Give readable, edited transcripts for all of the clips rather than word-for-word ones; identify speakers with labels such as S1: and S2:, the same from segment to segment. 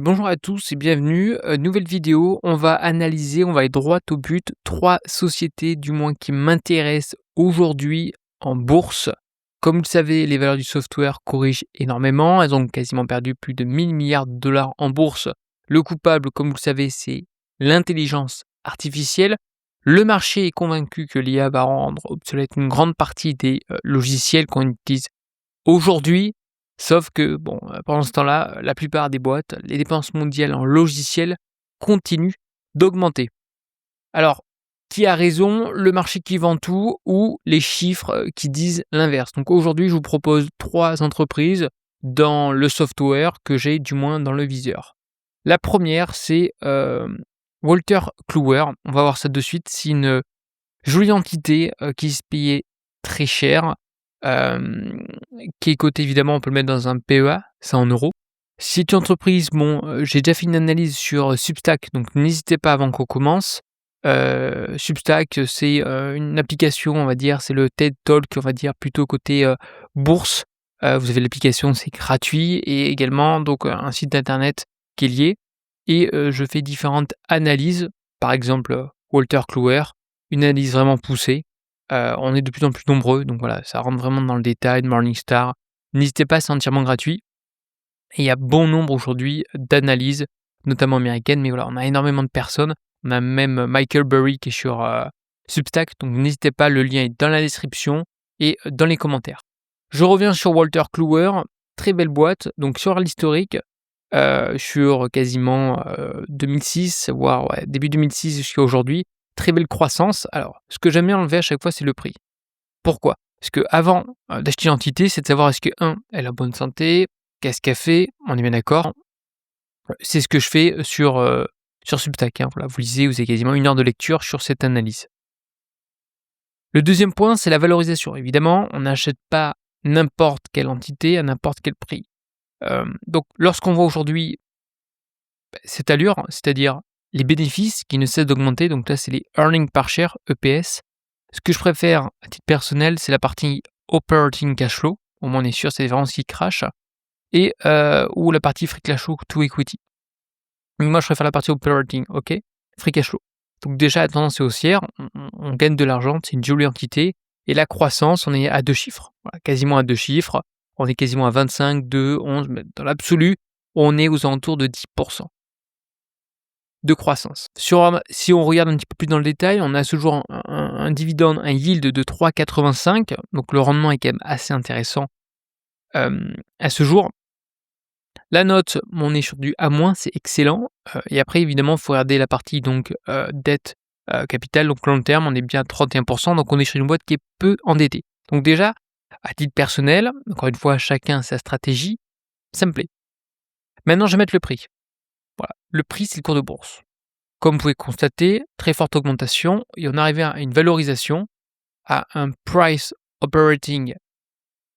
S1: Bonjour à tous et bienvenue. Nouvelle vidéo, on va analyser, on va aller droit au but, 3 sociétés du moins qui m'intéressent aujourd'hui en bourse. Comme vous le savez, les valeurs du software corrigent énormément, elles ont quasiment perdu plus de 1000 milliards de dollars en bourse. Le coupable, comme vous le savez, c'est l'intelligence artificielle. Le marché est convaincu que l'IA va rendre obsolète une grande partie des logiciels qu'on utilise aujourd'hui. Sauf que, bon, pendant ce temps-là, la plupart des boîtes, les dépenses mondiales en logiciels continuent d'augmenter. Alors, qui a raison? Le marché qui vend tout ou les chiffres qui disent l'inverse? Donc aujourd'hui, je vous propose 3 entreprises dans le software que j'ai du moins dans le viseur. La première, c'est Wolters Kluwer. On va voir ça de suite. C'est une jolie entité qui se payait très cher. Hem, qui est coté évidemment, on peut le mettre dans un PEA, c'est en euros. C'est une entreprise, bon, j'ai déjà fait une analyse sur Substack, donc n'hésitez pas avant qu'on commence. Substack, c'est une application, on va dire, c'est le TED Talk, on va dire, plutôt côté bourse. Vous avez l'application, c'est gratuit et également donc un site internet qui est lié et je fais différentes analyses. Par exemple, Wolters Kluwer, une analyse vraiment poussée. On est de plus en plus nombreux, donc voilà, ça rentre vraiment dans le détail, Morningstar. N'hésitez pas, c'est entièrement gratuit et il y a bon nombre aujourd'hui d'analyses, notamment américaines, mais voilà, on a énormément de personnes. On a même Michael Burry qui est sur, Substack, donc n'hésitez pas, le lien est dans la description et dans les commentaires. Je reviens sur Wolters Kluwer, très belle boîte, donc sur l'historique, sur quasiment, 2006, voire ouais, début 2006 jusqu'à aujourd'hui, très belle croissance. Alors, ce que j'aime bien enlever à chaque fois, c'est le prix. Pourquoi? Parce qu'avant, d'acheter une entité, c'est de savoir est-ce que un, elle est en bonne santé, qu'est-ce qu'elle fait, on est bien d'accord. C'est ce que je fais sur Substack, hein, voilà, vous lisez, vous avez quasiment 1 heure de lecture sur cette analyse. Le deuxième point, c'est la valorisation. Évidemment, on n'achète pas n'importe quelle entité à n'importe quel prix. Donc lorsqu'on voit aujourd'hui cette allure, c'est-à-dire les bénéfices qui ne cessent d'augmenter, donc là, c'est les earnings per share, EPS. Ce que je préfère à titre personnel, c'est la partie operating cash flow, au moins on est sûr, c'est vraiment ce qui crache, et ou la partie free cash flow to equity. Donc moi, je préfère la partie operating, OK, free cash flow. Donc déjà, la tendance est haussière, on gagne de l'argent, c'est une jolie entité, et la croissance, on est à 2 chiffres, voilà, quasiment à 2 chiffres, on est quasiment à 25, 2, 11, mais dans l'absolu, on est aux alentours de 10 de croissance. Si on regarde un petit peu plus dans le détail, on a à ce jour un dividende, un yield de 3,85, donc le rendement est quand même assez intéressant, à ce jour. La note, on est sur du A-, c'est excellent, et après évidemment, il faut regarder la partie donc dette, capital, donc long terme, on est bien à 31, donc on est sur une boîte qui est peu endettée. Donc déjà, à titre personnel, encore une fois, chacun sa stratégie, ça me plaît. Maintenant, je vais mettre le prix. Voilà, le prix, c'est le cours de bourse. Comme vous pouvez constater, très forte augmentation et on est arrivé à une valorisation, à un price operating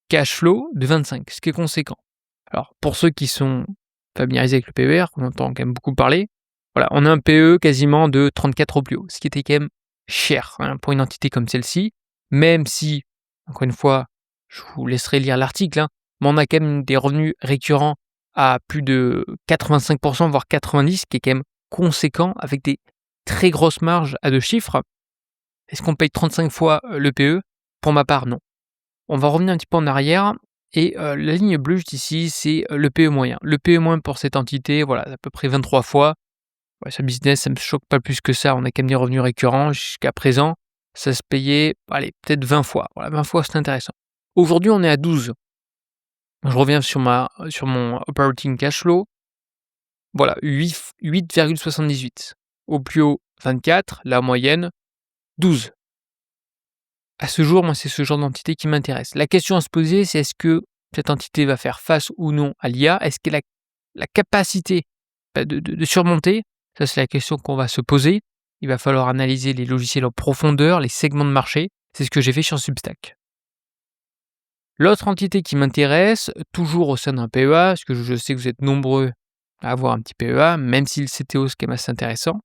S1: cash flow de 25, ce qui est conséquent. Alors pour ceux qui sont familiarisés avec le PER, qu'on entend quand même beaucoup parler, voilà, on a un PE quasiment de 34 au plus haut, ce qui était quand même cher, hein, pour une entité comme celle-ci, même si, encore une fois, je vous laisserai lire l'article, hein, mais on a quand même des revenus récurrents à plus de 85 voire 90, ce qui est quand même conséquent avec des très grosses marges à 2 chiffres. Est-ce qu'on paye 35 fois, le PE? Pour ma part, non. On va revenir un petit peu en arrière et la ligne bleue juste ici, c'est, le PE moyen. Le PE moyen pour cette entité, voilà, à peu près 23 fois. Ouais, sa business, ça me choque pas plus que ça. On a quand même des revenus récurrents. Jusqu'à présent, ça se payait, allez, peut-être 20 fois. Voilà, 20 fois, c'est intéressant. Aujourd'hui, on est à 12. Je reviens sur mon operating cash flow. Voilà, 8,78. Au plus haut, 24, la moyenne, 12. À ce jour, moi, c'est ce genre d'entité qui m'intéresse. La question à se poser, c'est est-ce que cette entité va faire face ou non à l'IA? Est-ce qu'elle a la capacité de surmonter? Ça, c'est la question qu'on va se poser. Il va falloir analyser les logiciels en profondeur, les segments de marché. C'est ce que j'ai fait sur Substack. L'autre entité qui m'intéresse, toujours au sein d'un PEA, parce que je sais que vous êtes nombreux à avoir un petit PEA, même si le CTO, c'est quand même assez intéressant,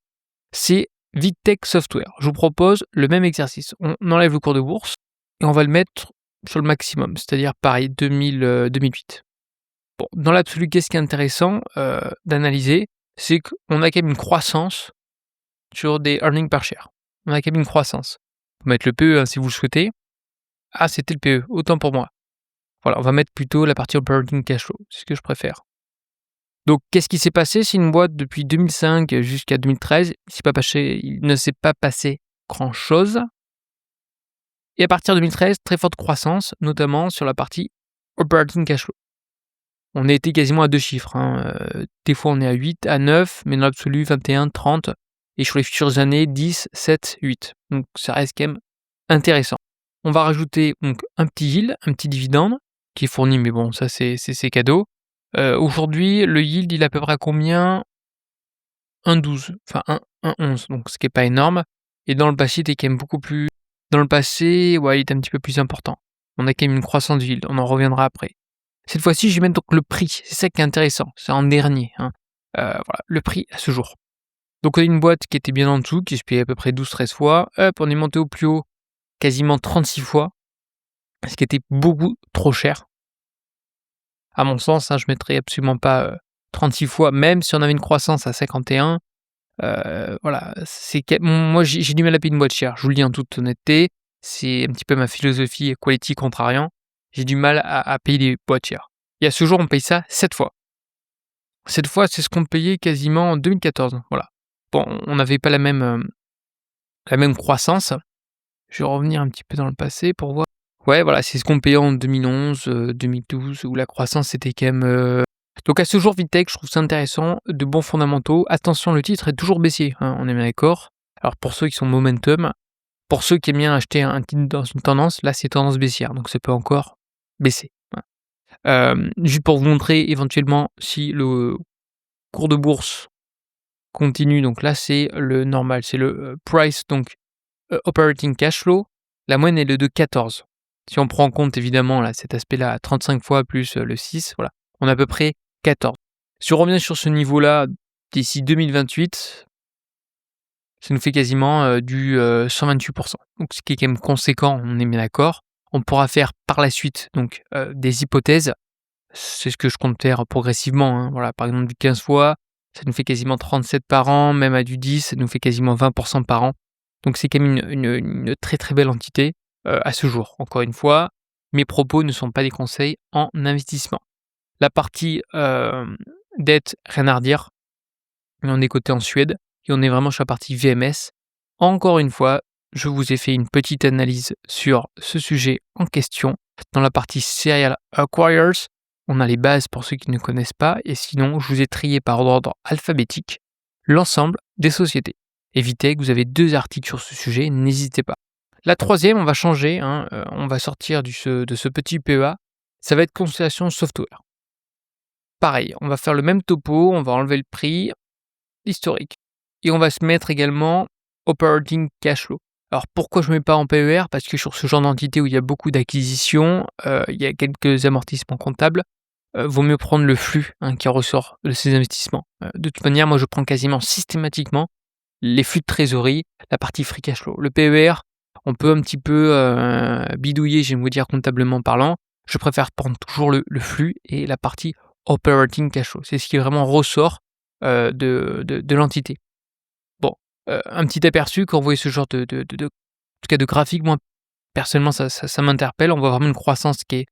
S1: c'est Vitech Software. Je vous propose le même exercice. On enlève le cours de bourse et on va le mettre sur le maximum, c'est-à-dire pareil, 2008. Bon, dans l'absolu, qu'est-ce qui est intéressant, d'analyser? C'est qu'on a quand même une croissance sur des earnings per share. On a quand même une croissance. Faut mettre le PE, hein, si vous le souhaitez. Ah, c'était le PE, autant pour moi. Voilà, on va mettre plutôt la partie operating cash flow, c'est ce que je préfère. Donc qu'est-ce qui s'est passé? C'est une boîte depuis 2005 jusqu'à 2013, il ne s'est pas passé grand-chose et à partir de 2013, très forte croissance, notamment sur la partie operating cash flow. On a été quasiment à 2 chiffres, hein, des fois on est à 8, à 9, mais dans l'absolu 21, 30 et sur les futures années 10, 7, 8. Donc ça reste quand même intéressant. On va rajouter donc un petit yield, un petit dividende qui est fourni, mais bon ça c'est cadeau. Aujourd'hui le yield il est à peu près à combien? 1,12, enfin 1,11, donc ce qui est pas énorme et dans le passé il était quand même beaucoup plus dans le passé, ouais, il était un petit peu plus important. On a quand même une croissance de yield, on en reviendra après. Cette fois-ci, je vais mettre donc le prix, c'est ça qui est intéressant, c'est en dernier, hein. Voilà, le prix à ce jour. Donc on a une boîte qui était bien en dessous, qui se payait à peu près 12-13 fois, hop, on est monté au plus haut, quasiment 36 fois, ce qui était beaucoup trop cher. À mon sens, hein, je mettrais absolument pas, 36 fois, même si on avait une croissance à 51, voilà, c'est que moi j'ai du mal à payer une boîte chère, je vous le dis en toute honnêteté, c'est un petit peu ma philosophie quality contrariant, j'ai du mal à payer des boîtes chères. Et à ce jour, on paye ça 7 fois. 7 fois, c'est ce qu'on payait quasiment en 2014, voilà. Bon, on n'avait pas la même croissance. Je vais revenir un petit peu dans le passé pour voir. Ouais, voilà, c'est ce qu'on payait en 2011, 2012 où la croissance était quand même, donc à ce jour, Vitech, je trouve ça intéressant, de bons fondamentaux. Attention, le titre est toujours baissier, hein, on est bien d'accord. Alors pour ceux qui sont momentum, pour ceux qui aiment bien acheter un titre dans une tendance, là c'est tendance baissière, donc ça peut encore baisser. Voilà. Juste pour vous montrer éventuellement si le cours de bourse continue, donc là c'est le normal, c'est le price, donc operating cash flow, la moyenne elle est de 14. Si on prend en compte évidemment là, cet aspect-là à 35 fois plus le 6, voilà, on a à peu près 14. Si on revient sur ce niveau-là d'ici 2028, ça nous fait quasiment du 128%. Donc ce qui est quand même conséquent, on est bien d'accord. On pourra faire par la suite donc des hypothèses. C'est ce que je compte faire progressivement, hein. Voilà, par exemple du 15 fois, ça nous fait quasiment 37 par an, même à du 10, ça nous fait quasiment 20% par an. Donc c'est quand même une très, très belle entité, à ce jour. Encore une fois, mes propos ne sont pas des conseils en investissement. La partie, dette, rien à redire. On est coté en Suède et on est vraiment sur la partie VMS. Encore une fois, je vous ai fait une petite analyse sur ce sujet en question. Dans la partie Serial Acquirers, on a les bases pour ceux qui ne connaissent pas, et sinon, je vous ai trié par ordre alphabétique l'ensemble des sociétés. Évitez que vous avez 2 articles sur ce sujet, n'hésitez pas. La troisième, on va changer, hein, on va sortir de ce petit PEA, ça va être Constellation Software. Pareil, on va faire le même topo, on va enlever le prix, historique. Et on va se mettre également operating cash flow. Alors pourquoi je ne mets pas en PER? Parce que sur ce genre d'entité où il y a beaucoup d'acquisitions, il y a quelques amortissements comptables, vaut mieux prendre le flux, hein, qui ressort de ces investissements. De toute manière, moi je prends quasiment systématiquement les flux de trésorerie, la partie free cash flow. Le PER, on peut un petit peu bidouiller, j'aime vous dire comptablement parlant. Je préfère prendre toujours le flux et la partie operating cash flow. C'est ce qui vraiment ressort de l'entité. Bon, un petit aperçu quand vous voyez ce genre en tout cas de graphique, moi personnellement ça m'interpelle. On voit vraiment une croissance qui est,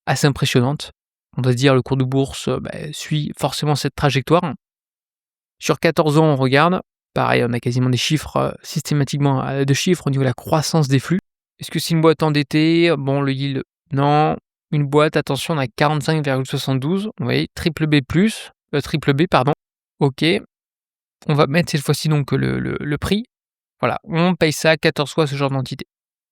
S1: assez impressionnante. On doit se dire le cours de bourse, suit forcément cette trajectoire. Sur 14 ans, on regarde, pareil, on a quasiment des chiffres, systématiquement à 2 chiffres au niveau de la croissance des flux. Est-ce que c'est une boîte endettée? Bon, le yield, non. Une boîte, attention, on a 45,72. Vous voyez, triple B+, triple B, pardon. OK. On va mettre cette fois-ci donc le prix. Voilà, on paye ça 14 fois ce genre d'entité.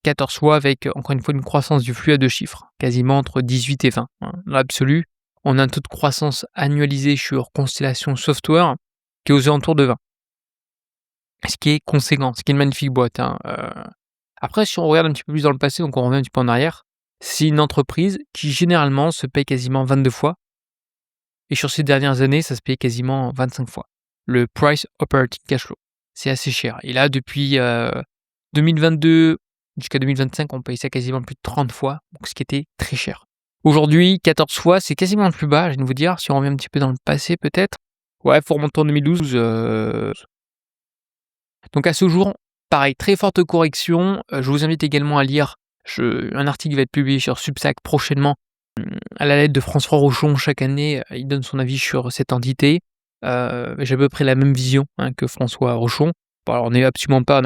S1: 14 fois avec, encore une fois, une croissance du flux à 2 chiffres, quasiment entre 18 et 20, hein. Dans l'absolu, on a un taux de croissance annualisé sur Constellation Software qui est aux alentours de 20. Ce qui est conséquent, ce qui est une magnifique boîte, hein. Après, si on regarde un petit peu plus dans le passé, donc on revient un petit peu en arrière, c'est une entreprise qui généralement se paye quasiment 22 fois et sur ces dernières années, ça se paye quasiment 25 fois. Le price operating cash flow, c'est assez cher et là depuis, 2022 jusqu'à 2025, on paye ça quasiment plus de 30 fois, donc ce qui était très cher. Aujourd'hui, 14 fois, c'est quasiment le plus bas, je viens de vous dire. Si on revient un petit peu dans le passé peut-être, ouais, faut remonter en 2012, donc à ce jour, pareil, très forte correction. Je vous invite également à lire un article qui va être publié sur Substack prochainement, à la lettre de François Rochon. Chaque année, il donne son avis sur cette entité. J'ai à peu près la même vision, hein, que François Rochon. Bon alors on n'a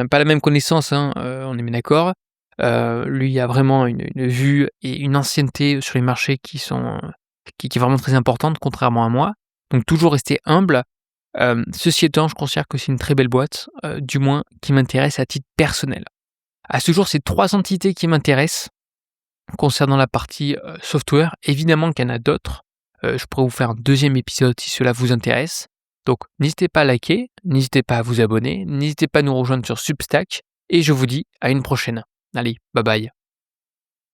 S1: pas la même connaissance, hein, on est bien d'accord. Lui a vraiment une vue et une ancienneté sur les marchés qui est vraiment très importante, contrairement à moi. Donc toujours rester humble. Ceci étant, je considère que c'est une très belle boîte, du moins qui m'intéresse à titre personnel. À ce jour, c'est 3 entités qui m'intéressent concernant la partie, software. Évidemment qu'il y en a d'autres, je pourrais vous faire un deuxième épisode si cela vous intéresse. Donc n'hésitez pas à liker, n'hésitez pas à vous abonner, n'hésitez pas à nous rejoindre sur Substack et je vous dis à une prochaine. Allez, bye bye.